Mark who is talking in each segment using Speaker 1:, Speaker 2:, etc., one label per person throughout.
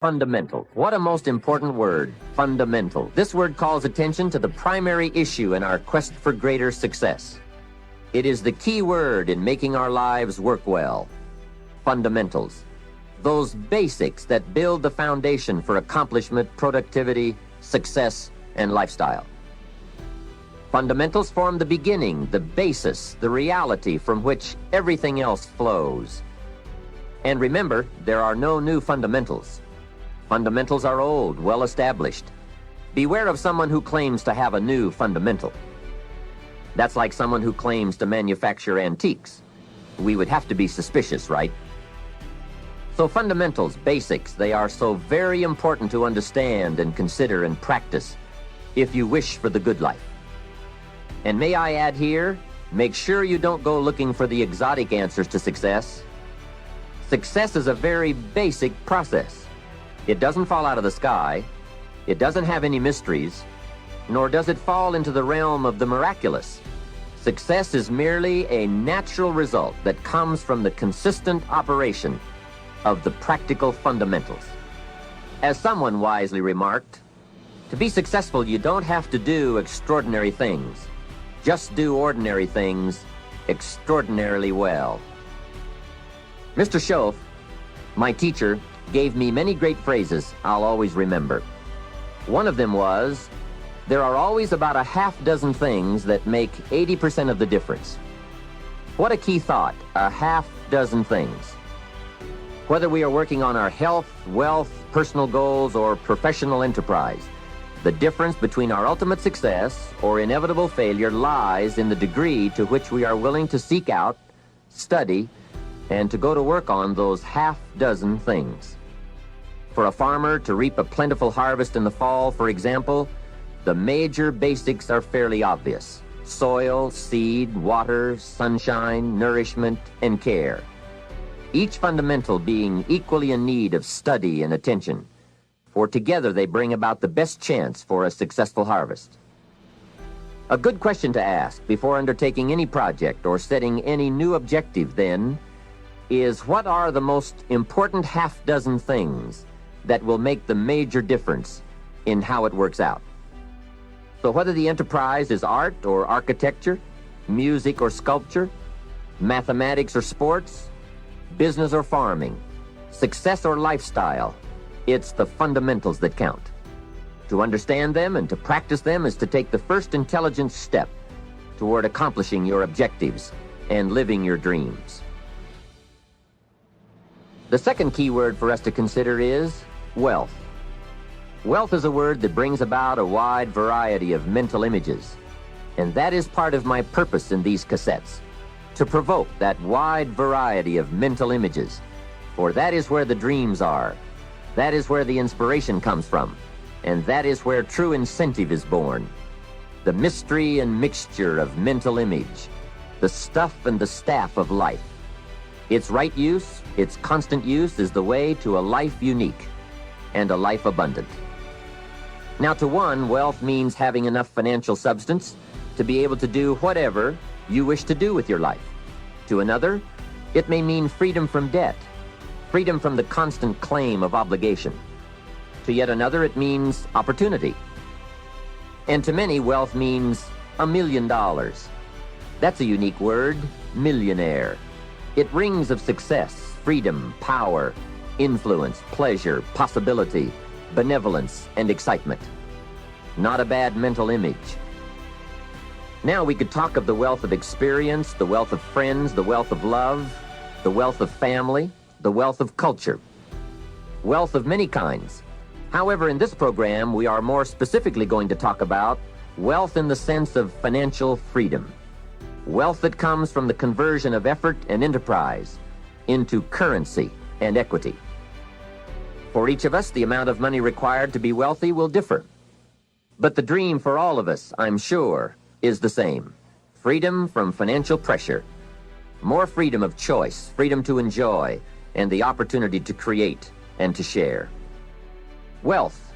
Speaker 1: Fundamental. What a most important word, fundamental. This word calls attention to the primary issue in our quest for greater success. It is the key word in making our lives work well. Fundamentals. Those basics that build the foundation for accomplishment, productivity, success, and lifestyle. Fundamentals form the beginning, the basis, the reality from which everything else flows. And remember, there are no new fundamentals. Fundamentals are old, well established. Beware of someone who claims to have a new fundamental. That's like someone who claims to manufacture antiques. We would have to be suspicious, right? So fundamentals, basics, they are so very important to understand and consider and practice if you wish for the good life. And may I add here, make sure you don't go looking for the exotic answers to success. Success is a very basic process. It doesn't fall out of the sky. It doesn't have any mysteries, nor does it fall into the realm of the miraculous. Success is merely a natural result that comes from the consistent operation of the practical fundamentals. As someone wisely remarked, to be successful, you don't have to do extraordinary things. Just do ordinary things extraordinarily well. Mr. Schoaf, my teacher, gave me many great phrases I'll always remember. One of them was, there are always about a half dozen things that make 80% of the difference. What a key thought, a half dozen things. Whether we are working on our health, wealth, personal goals, or professional enterprise, the difference between our ultimate success or inevitable failure lies in the degree to which we are willing to seek out, study, and to go to work on those half dozen things. For a farmer to reap a plentiful harvest in the fall, for example, the major basics are fairly obvious. Soil, seed, water, sunshine, nourishment, and care. Each fundamental being equally in need of study and attention, for together they bring about the best chance for a successful harvest. A good question to ask before undertaking any project or setting any new objective, then, is what are the most important half dozen things that will make the major difference in how it works out? So whether the enterprise is art or architecture, music or sculpture, mathematics or sports, business or farming, success or lifestyle, it's the fundamentals that count. To understand them and to practice them is to take the first intelligent step toward accomplishing your objectives and living your dreams. The second key word for us to consider is wealth. Wealth is a word that brings about a wide variety of mental images, and that is part of my purpose in these cassettes, to provoke that wide variety of mental images, for that is where the dreams are, that is where the inspiration comes from, and that is where true incentive is born. The mystery and mixture of mental image, the stuff and the staff of life. Its right use, its constant use is the way to a life unique and a life abundant. Now, to one, wealth means having enough financial substance to be able to do whatever you wish to do with your life. To another, it may mean freedom from debt, freedom from the constant claim of obligation. To yet another, it means opportunity. And to many, wealth means $1 million. That's a unique word, millionaire. It rings of success, freedom, power, influence, pleasure, possibility, benevolence, and excitement. Not a bad mental image. Now we could talk of the wealth of experience, the wealth of friends, the wealth of love, the wealth of family, the wealth of culture. Wealth of many kinds. However, in this program, we are more specifically going to talk about wealth in the sense of financial freedom. Wealth that comes from the conversion of effort and enterprise into currency and equity. For each of us, the amount of money required to be wealthy will differ. But the dream for all of us, I'm sure, is the same. Freedom from financial pressure. More freedom of choice, freedom to enjoy, and the opportunity to create and to share. Wealth,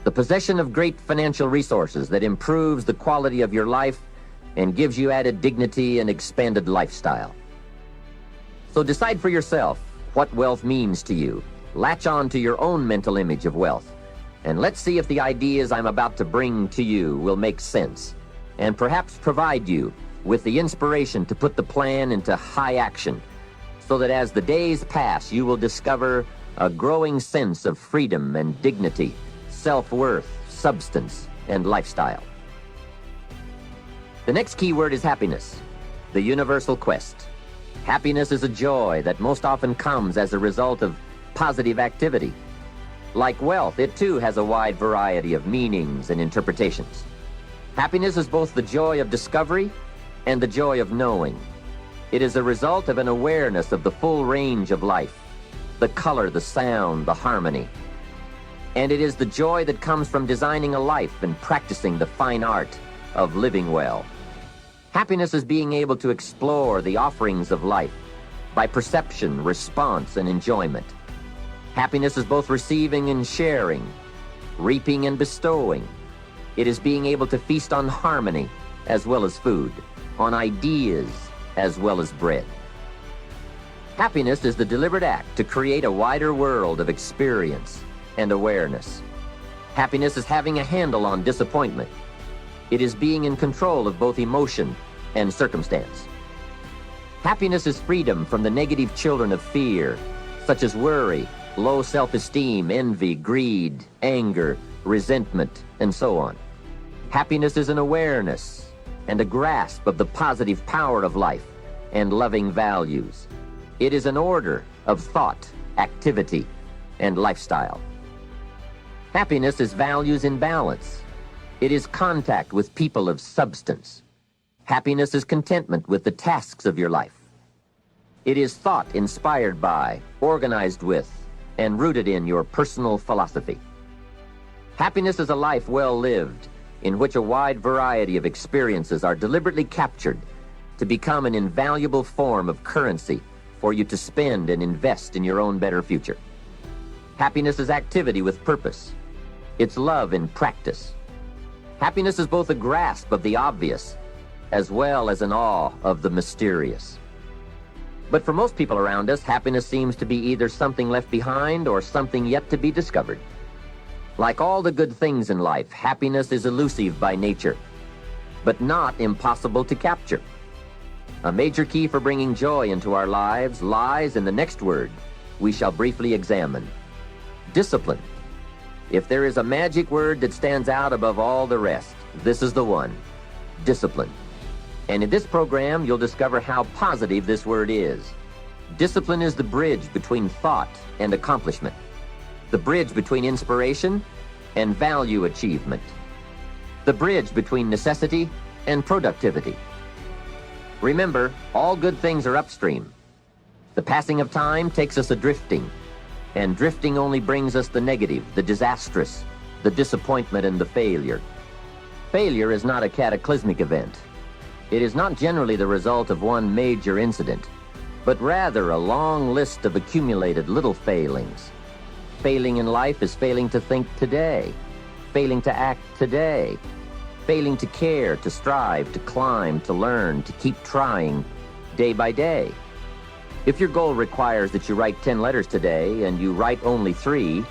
Speaker 1: the possession of great financial resources that improves the quality of your life and gives you added dignity and expanded lifestyle. So decide for yourself what wealth means to you Latch on to your own mental image of wealth, and let's see if the ideas I'm about to bring to you will make sense, and perhaps provide you with the inspiration to put the plan into high action, so that as the days pass, you will discover a growing sense of freedom and dignity, self-worth, substance, and lifestyle. The next key word is happiness, the universal quest. Happiness is a joy that most often comes as a result of positive activity. Like wealth, it too has a wide variety of meanings and interpretations. Happiness is both the joy of discovery and the joy of knowing. It is a result of an awareness of the full range of life, the color, the sound, the harmony. And it is the joy that comes from designing a life and practicing the fine art of living well. Happiness is being able to explore the offerings of life by perception, response, and enjoyment. Happiness is both receiving and sharing, reaping and bestowing. It is being able to feast on harmony as well as food, on ideas as well as bread. Happiness is the deliberate act to create a wider world of experience and awareness. Happiness is having a handle on disappointment. It is being in control of both emotion and circumstance. Happiness is freedom from the negative children of fear, such as worry, low self-esteem, envy, greed, anger, resentment, and so on. Happiness is an awareness and a grasp of the positive power of life and loving values. It is an order of thought, activity, and lifestyle. Happiness is values in balance. It is contact with people of substance. Happiness is contentment with the tasks of your life. It is thought inspired by, organized with, and rooted in your personal philosophy. Happiness is a life well lived, in which a wide variety of experiences are deliberately captured to become an invaluable form of currency for you to spend and invest in your own better future. Happiness is activity with purpose. It's love in practice. Happiness is both a grasp of the obvious as well as an awe of the mysterious. But for most people around us, happiness seems to be either something left behind or something yet to be discovered. Like all the good things in life, happiness is elusive by nature, but not impossible to capture. A major key for bringing joy into our lives lies in the next word we shall briefly examine: discipline. If there is a magic word that stands out above all the rest, this is the one: discipline. And in this program, you'll discover how positive this word is. Discipline is the bridge between thought and accomplishment, the bridge between inspiration and value achievement, the bridge between necessity and productivity. Remember, all good things are upstream. The passing of time takes us adrifting, and drifting only brings us the negative, the disastrous, the disappointment, and the failure. Failure is not a cataclysmic event. It is not generally the result of one major incident, but rather a long list of accumulated little failings. Failing in life is failing to think today, failing to act today, failing to care, to strive, to climb, to learn, to keep trying day by day. If your goal requires that you write 10 letters today and you write only 3,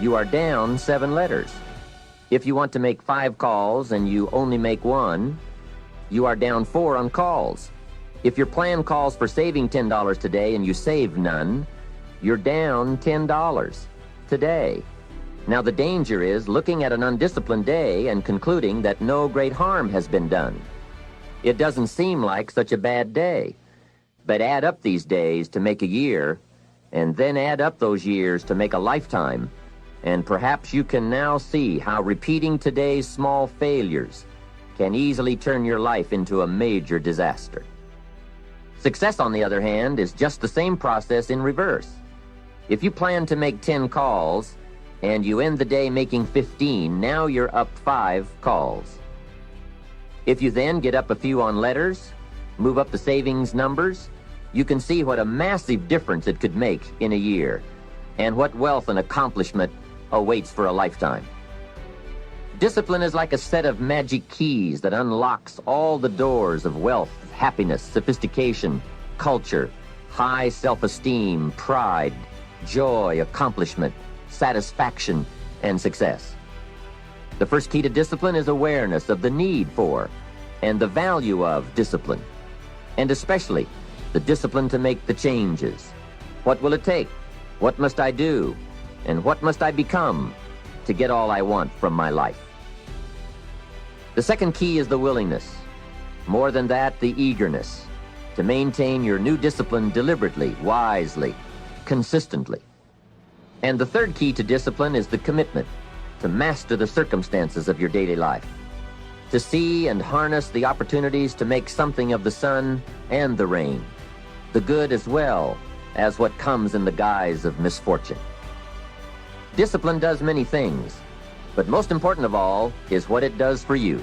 Speaker 1: you are down 7 letters. If you want to make 5 calls and you only make 1, you are down 4 on calls. If your plan calls for saving $10 today and you save none, you're down $10 today. Now the danger is looking at an undisciplined day and concluding that no great harm has been done. It doesn't seem like such a bad day, but add up these days to make a year, and then add up those years to make a lifetime, and perhaps you can now see how repeating today's small failures can easily turn your life into a major disaster. Success, on the other hand, is just the same process in reverse. If you plan to make 10 calls and you end the day making 15, now you're up 5 calls. If you then get up a few on letters, move up the savings numbers, you can see what a massive difference it could make in a year, and what wealth and accomplishment awaits for a lifetime. Discipline is like a set of magic keys that unlocks all the doors of wealth, happiness, sophistication, culture, high self-esteem, pride, joy, accomplishment, satisfaction, and success. The first key to discipline is awareness of the need for and the value of discipline, and especially the discipline to make the changes. What will it take? What must I do? And what must I become to get all I want from my life? The second key is the willingness. More than that, the eagerness to maintain your new discipline deliberately, wisely, consistently. And the third key to discipline is the commitment to master the circumstances of your daily life, to see and harness the opportunities to make something of the sun and the rain, the good as well as what comes in the guise of misfortune. Discipline does many things, but most important of all is what it does for you.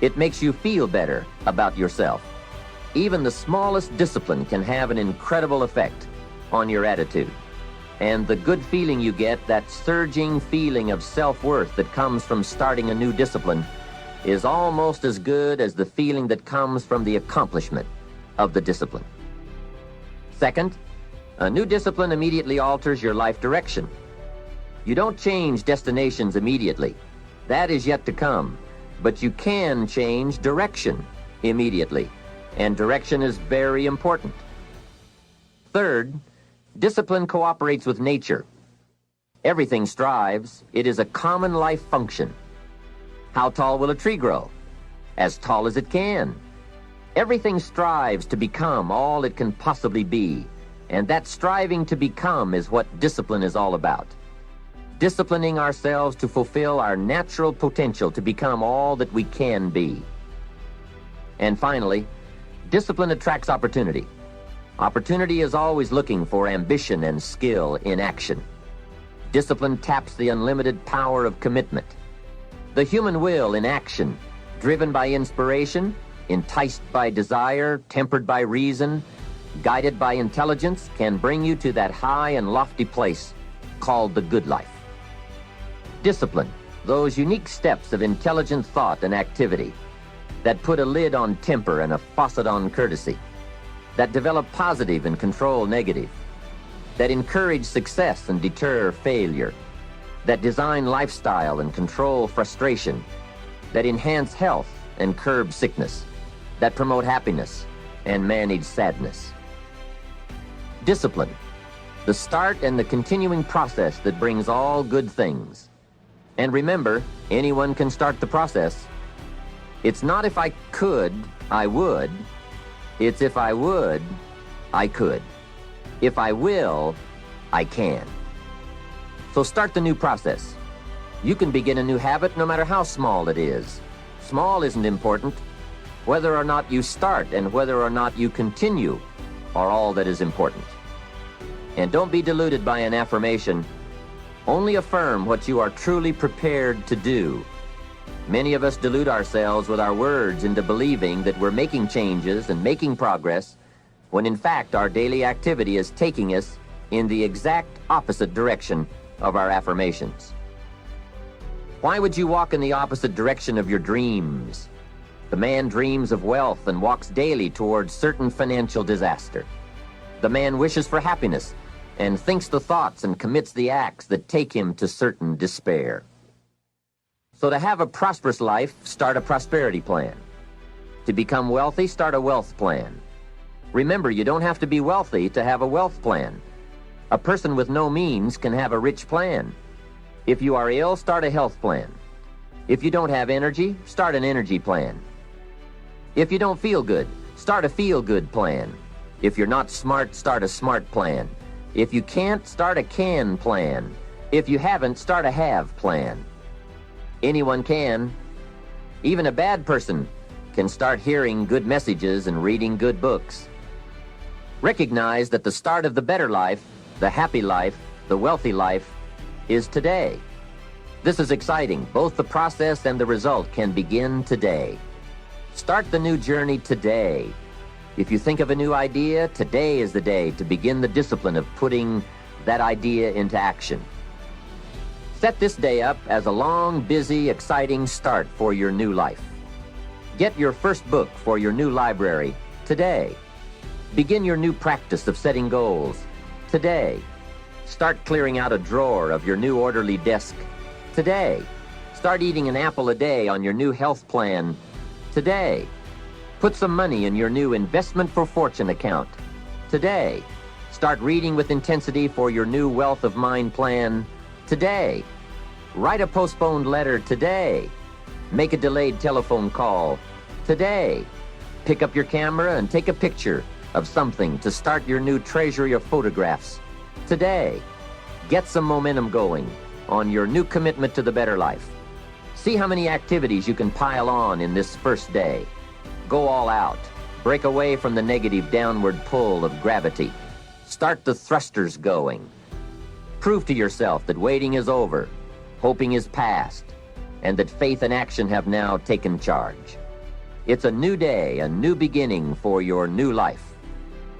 Speaker 1: It makes you feel better about yourself. Even the smallest discipline can have an incredible effect on your attitude. And the good feeling you get, that surging feeling of self-worth that comes from starting a new discipline, is almost as good as the feeling that comes from the accomplishment of the discipline. Second, a new discipline immediately alters your life direction. You don't change destinations immediately. That is yet to come. But you can change direction immediately, and direction is very important. Third, discipline cooperates with nature. Everything strives. It is a common life function. How tall will a tree grow? As tall as it can. Everything strives to become all it can possibly be, and that striving to become is what discipline is all about. Disciplining ourselves to fulfill our natural potential to become all that we can be. And finally, discipline attracts opportunity. Opportunity is always looking for ambition and skill in action. Discipline taps the unlimited power of commitment. The human will in action, driven by inspiration, enticed by desire, tempered by reason, guided by intelligence, can bring you to that high and lofty place called the good life. Discipline, those unique steps of intelligent thought and activity that put a lid on temper and a faucet on courtesy, that develop positive and control negative, that encourage success and deter failure, that design lifestyle and control frustration, that enhance health and curb sickness, that promote happiness and manage sadness. Discipline, the start and the continuing process that brings all good things. And remember, anyone can start the process. It's not if I could, I would. It's if I would, I could. If I will, I can. So start the new process. You can begin a new habit no matter how small it is. Small isn't important. Whether or not you start and whether or not you continue are all that is important. And don't be deluded by an affirmation. Only affirm what you are truly prepared to do. Many of us delude ourselves with our words into believing that we're making changes and making progress, when in fact our daily activity is taking us in the exact opposite direction of our affirmations. Why would you walk in the opposite direction of your dreams? The man dreams of wealth and walks daily towards certain financial disaster. The man wishes for happiness and thinks the thoughts and commits the acts that take him to certain despair. So to have a prosperous life, start a prosperity plan. To become wealthy, start a wealth plan. Remember, you don't have to be wealthy to have a wealth plan. A person with no means can have a rich plan. If you are ill, start a health plan. If you don't have energy, start an energy plan. If you don't feel good, start a feel-good plan. If you're not smart, start a smart plan. If you can't, start a can plan. If you haven't, start a have plan. Anyone can. Even a bad person can start hearing good messages and reading good books. Recognize that the start of the better life, the happy life, the wealthy life, is today. This is exciting. Both the process and the result can begin today. Start the new journey today. If you think of a new idea, today is the day to begin the discipline of putting that idea into action. Set this day up as a long, busy, exciting start for your new life. Get your first book for your new library today. Begin your new practice of setting goals today. Start clearing out a drawer of your new orderly desk today. Start eating an apple a day on your new health plan today. Put some money in your new investment for fortune account today. Start reading with intensity for your new wealth of mind plan today. Write a postponed letter today. Make a delayed telephone call today. Pick up your camera and take a picture of something to start your new treasury of photographs today. Get some momentum going on your new commitment to the better life. See how many activities you can pile on in this first day. Go all out. Break away from the negative downward pull of gravity. Start the thrusters going. Prove to yourself that waiting is over, hoping is past, and that faith and action have now taken charge. It's a new day, a new beginning for your new life.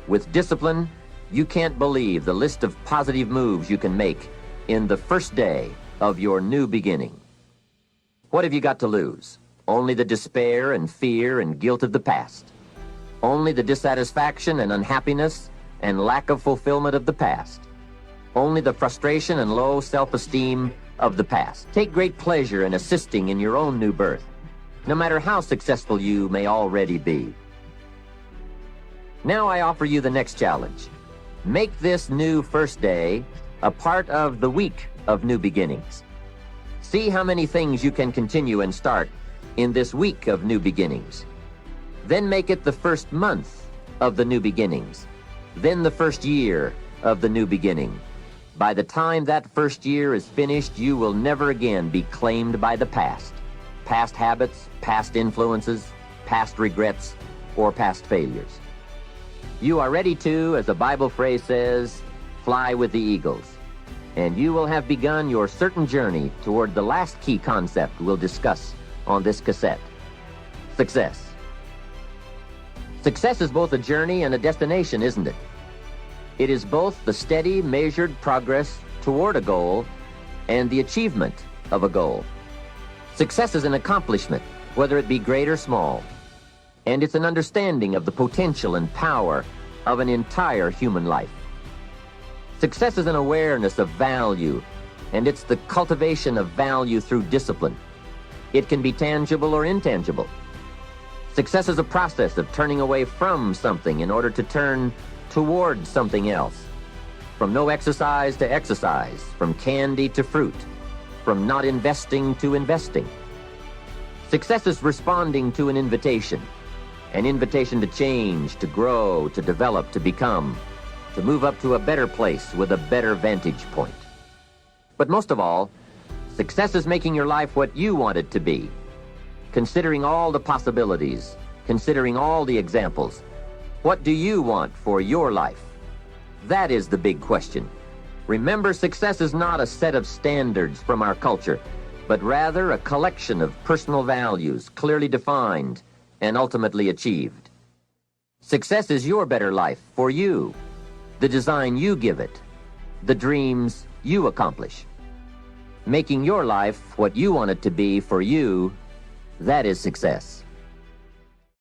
Speaker 1: With discipline, you can't believe the list of positive moves you can make in the first day of your new beginning. What have you got to lose? Only the despair and fear and guilt of the past. Only the dissatisfaction and unhappiness and lack of fulfillment of the past. Only the frustration and low self-esteem of the past. Take great pleasure in assisting in your own new birth, no matter how successful you may already be. Now I offer you the next challenge. Make this new first day a part of the week of new beginnings. See how many things you can continue and start in this week of new beginnings. Then make it the first month of the new beginnings. Then the first year of the new beginning. By the time that first year is finished, you will never again be claimed by the past. Past habits, past influences, past regrets, or past failures. You are ready to, as the Bible phrase says, fly with the eagles. And you will have begun your certain journey toward the last key concept we'll discuss on this cassette. Success. Success is both a journey and a destination, isn't it? It is both the steady, measured progress toward a goal and the achievement of a goal. Success is an accomplishment, whether it be great or small. And it's an understanding of the potential and power of an entire human life. Success is an awareness of value, and it's the cultivation of value through discipline. It can be tangible or intangible. Success is a process of turning away from something in order to turn toward something else. From no exercise to exercise, from candy to fruit, from not investing to investing. Success is responding to an invitation to change, to grow, to develop, to become, to move up to a better place with a better vantage point. But most of all, success is making your life what you want it to be. Considering all the possibilities, considering all the examples, what do you want for your life? That is the big question. Remember, success is not a set of standards from our culture, but rather a collection of personal values, clearly defined and ultimately achieved. Success is your better life for you, the design you give it, the dreams you accomplish. Making your life what you want it to be for you, that is success.